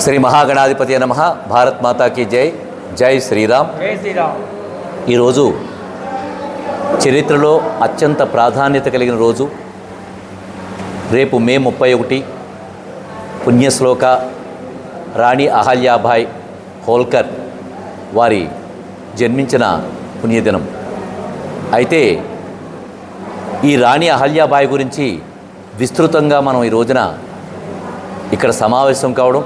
శ్రీ మహాగణాధిపతి నమః. భారత్ మాతా కీ జై. జై శ్రీరామ్. జై శ్రీరామ్. ఈరోజు చరిత్రలో అత్యంత ప్రాధాన్యత కలిగిన రోజు. రేపు మే 31 పుణ్యశ్లోక రాణి అహల్యాబాయి హోల్కర్ వారి జన్మించిన పుణ్యదినం. అయితే ఈ రాణి అహల్యాబాయి గురించి విస్తృతంగా మనం ఈ రోజున ఇక్కడ సమావేశం కావడం,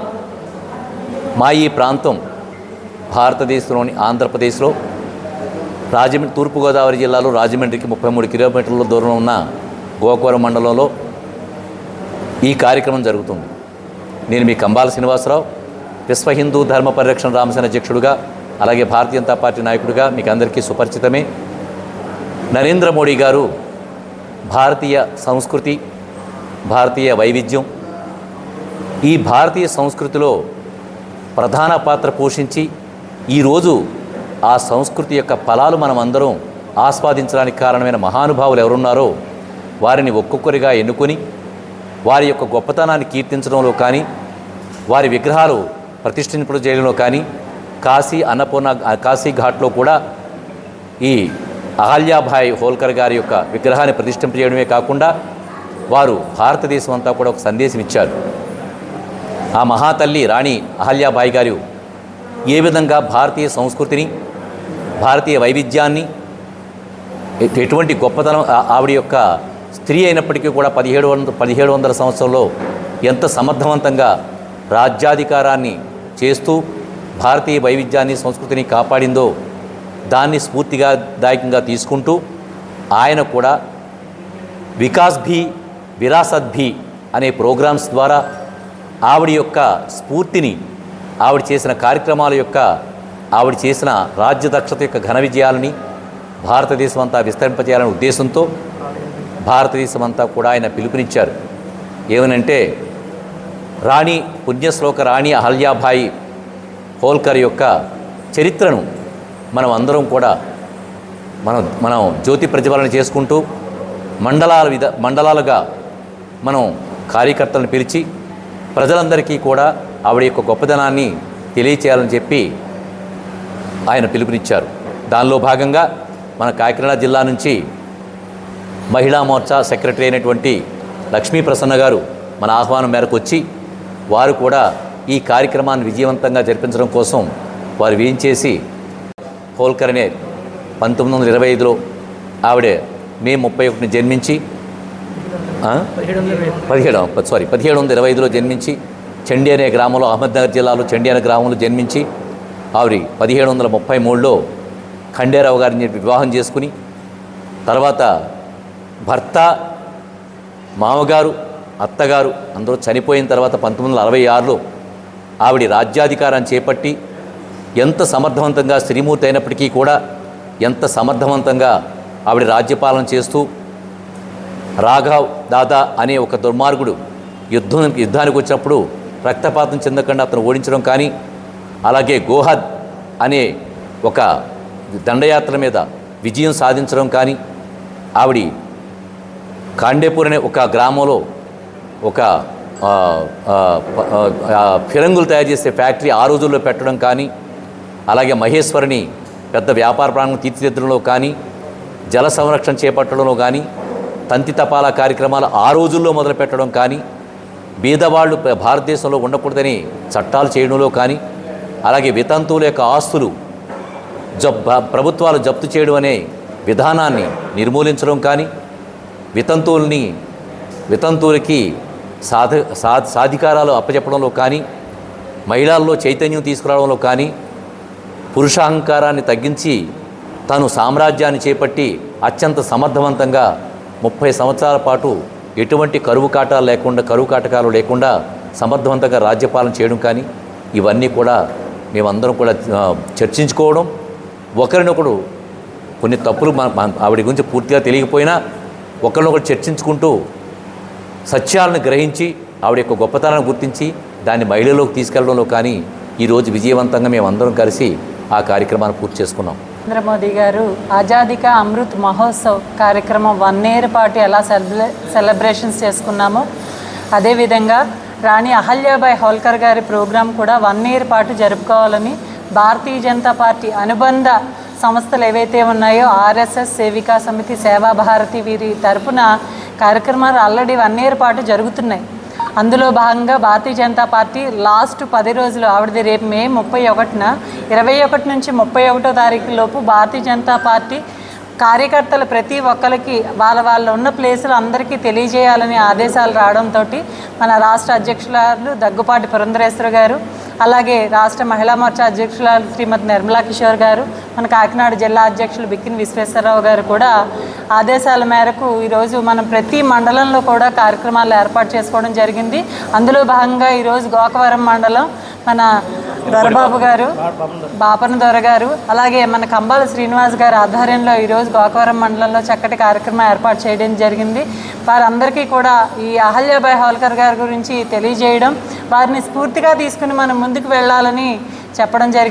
మా ఈ ప్రాంతం భారతదేశంలోని ఆంధ్రప్రదేశ్లో తూర్పుగోదావరి జిల్లాలో రాజమండ్రికి 33 కిలోమీటర్ల దూరంలో ఉన్న గోకవరం మండలంలో ఈ కార్యక్రమం జరుగుతుంది. నేను మీ కంబాల శ్రీనివాసరావు, విశ్వ హిందూ ధర్మ పరిరక్షణ రామసేన అధ్యక్షుడుగా, అలాగే భారతీయ జనతా పార్టీ నాయకుడిగా మీకు అందరికీ సుపరిచితమే. నరేంద్ర మోడీ గారు భారతీయ సంస్కృతి, భారతీయ వైవిధ్యం, ఈ భారతీయ సంస్కృతిలో ప్రధాన పాత్ర పోషించి ఈరోజు ఆ సంస్కృతి యొక్క ఫలాలు మనం అందరం ఆస్వాదించడానికి కారణమైన మహానుభావులు ఎవరున్నారో వారిని ఒక్కొక్కరిగా ఎన్నుకొని వారి యొక్క గొప్పతనాన్ని కీర్తించడంలో కానీ, వారి విగ్రహాలు ప్రతిష్ఠింపడం చేయడంలో కానీ, కాశీ ఘాట్లో కూడా ఈ అహల్యాబాయి హోల్కర్ గారి యొక్క విగ్రహాన్ని ప్రతిష్ఠింపజేయడమే కాకుండా వారు భారతదేశం అంతా కూడా ఒక సందేశం ఇచ్చారు. ఆ మహాతల్లి రాణి అహల్యాబాయి గారు ఏ విధంగా భారతీయ సంస్కృతిని, భారతీయ వైవిధ్యాన్ని, ఎటువంటి గొప్పతనం, ఆవిడ యొక్క స్త్రీ అయినప్పటికీ కూడా 1700 సంవత్సరంలో ఎంత సమర్థవంతంగా రాజ్యాధికారాన్ని చేస్తూ భారతీయ వైవిధ్యాన్ని, సంస్కృతిని కాపాడిందో దాన్ని స్ఫూర్తిగా దాయకంగా తీసుకుంటూ ఆయన కూడా వికాస్ భీ విరాసత్ భీ అనే ప్రోగ్రామ్స్ ద్వారా ఆవిడ యొక్క స్ఫూర్తిని, ఆవిడ చేసిన కార్యక్రమాల యొక్క, ఆవిడ చేసిన రాజ్య దక్షత యొక్క ఘన విజయాలని భారతదేశం అంతా విస్తరింపజేయాలనే ఉద్దేశంతో భారతదేశం అంతా కూడా ఆయన పిలుపునిచ్చారు. ఏమనంటే రాణి పుణ్యశ్లోక రాణి అహల్యాబాయి హోల్కర్ యొక్క చరిత్రను మనం అందరం కూడా మనం జ్యోతి ప్రజ్వలన చేసుకుంటూ మండలాలుగా మనం కార్యకర్తలను పిలిచి ప్రజలందరికీ కూడా ఆవిడ యొక్క గొప్పదనాన్ని తెలియచేయాలని చెప్పి ఆయన పిలుపునిచ్చారు. దానిలో భాగంగా మన కాకినాడ జిల్లా నుంచి మహిళా మోర్చా సెక్రటరీ అయినటువంటి లక్ష్మీ ప్రసన్న గారు మన ఆహ్వానం మేరకు వచ్చి వారు కూడా ఈ కార్యక్రమాన్ని విజయవంతంగా జరిపించడం కోసం వారు వేయించేసి హోల్కర్ అనే 1925లో ఆవిడ మే 31 జన్మించి 1725లో జన్మించి చండి అనే గ్రామంలో, అహ్మద్నగర్ జిల్లాలో చండి అనే గ్రామంలో జన్మించి ఆవిడ 1733లో ఖండేరావు గారిని వివాహం చేసుకుని తర్వాత భర్త, మామగారు, అత్తగారు అందరూ చనిపోయిన తర్వాత 1966లో ఆవిడ రాజ్యాధికారాన్ని చేపట్టి ఎంత సమర్థవంతంగా, శ్రీమూర్తి అయినప్పటికీ కూడా ఎంత సమర్థవంతంగా ఆవిడ రాజ్యపాలన చేస్తూ రాఘవ్ దాదా అనే ఒక దుర్మార్గుడు యుద్ధానికి వచ్చినప్పుడు రక్తపాతం చెందకుండా అతను ఓడించడం కానీ, అలాగే గోహద్ అనే ఒక దండయాత్ర మీద విజయం సాధించడం కానీ, ఆవిడ కాండేపూర్ అనే ఒక గ్రామంలో ఒక ఫిరంగులు తయారు చేసే ఫ్యాక్టరీ ఆ రోజుల్లో పెట్టడం కానీ, అలాగే మహేశ్వరిని పెద్ద వ్యాపార ప్రాంగణం తీర్చిదిద్దడంలో కానీ, జల సంరక్షణ చేపట్టడంలో కానీ, తంతి తపాలా కార్యక్రమాలు ఆ రోజుల్లో మొదలుపెట్టడం కానీ, బీదవాళ్ళు భారతదేశంలో ఉండకూడదని చట్టాలు చేయడంలో కానీ, అలాగే వితంతువుల యొక్క ఆస్తులు ప్రభుత్వాలు జప్తు చేయడం అనే విధానాన్ని నిర్మూలించడం కానీ, వితంతువులకి సాధికారాలు అప్పచెప్పడంలో కానీ, మహిళల్లో చైతన్యం తీసుకురావడంలో కానీ, పురుషాహంకారాన్ని తగ్గించి తను సామ్రాజ్యాన్ని చేపట్టి అత్యంత సమర్థవంతంగా 30 సంవత్సరాల పాటు ఎటువంటి కరువు కాటకాలు లేకుండా సమర్థవంతంగా రాజ్యపాలన చేయడం కానీ, ఇవన్నీ కూడా మేమందరం కూడా చర్చించుకోవడం, ఒకరినొకడు కొన్ని తప్పులు ఆవిడ గురించి పూర్తిగా తెలియకపోయినా ఒకరినొకరు చర్చించుకుంటూ సత్యాలను గ్రహించి ఆవిడ యొక్క గొప్పతనాన్ని గుర్తించి దాన్ని మహిళలోకి తీసుకెళ్లడంలో కానీ ఈరోజు విజయవంతంగా మేమందరం కలిసి ఆ కార్యక్రమాన్ని పూర్తి చేసుకున్నాం. నరేంద్ర మోదీ గారు ఆజాదీ కా అమృత్ మహోత్సవ్ కార్యక్రమం 1 year పాటు ఎలా సెలబ్రేషన్స్ చేసుకున్నామో అదేవిధంగా రాణి అహల్యాబాయి హోల్కర్ గారి ప్రోగ్రాం కూడా 1 ఇయర్ పాటు జరుపుకోవాలని భారతీయ జనతా పార్టీ అనుబంధ సంస్థలు ఏవైతే ఉన్నాయో ఆర్ఎస్ఎస్, సేవికా సమితి, సేవా భారతి వీరి తరపున కార్యక్రమాలు ఆల్రెడీ 1 ఇయర్ పాటు జరుగుతున్నాయి. అందులో భాగంగా భారతీయ జనతా పార్టీ లాస్ట్ 10 రోజులు ఆవిడది రేపు మే 31న 21 నుంచి 31వ తారీఖు లోపు భారతీయ జనతా పార్టీ కార్యకర్తలు ప్రతి ఒక్కరికి వాళ్ళ ఉన్న ప్లేసులు అందరికీ తెలియజేయాలని ఆదేశాలు రావడంతో మన రాష్ట్ర అధ్యక్షురాలు దగ్గుపాటి పురంధరేశ్వరి గారు, అలాగే రాష్ట్ర మహిళా మోర్చా అధ్యక్షురాలు శ్రీమతి నిర్మలా కిషోర్ గారు, మన కాకినాడ జిల్లా అధ్యక్షులు బిక్కిన విశ్వేశ్వరరావు గారు కూడా ఆదేశాల మేరకు ఈరోజు మనం ప్రతి మండలంలో కూడా కార్యక్రమాలు ఏర్పాటు చేసుకోవడం జరిగింది. అందులో భాగంగా ఈరోజు గోకవరం మండలం మన దొరబాబు గారు, బాపన దొర గారు, అలాగే మన కంబాల శ్రీనివాస్ గారి ఆధ్వర్యంలో ఈరోజు గోకవరం మండలంలో చక్కటి కార్యక్రమం ఏర్పాటు చేయడం జరిగింది. వారందరికీ కూడా ఈ అహల్యాబాయి హోల్కర్ గారి గురించి తెలియజేయడం, వారిని స్ఫూర్తిగా తీసుకుని మనం ముందుకు వెళ్ళాలని చెప్పడం జరిగింది.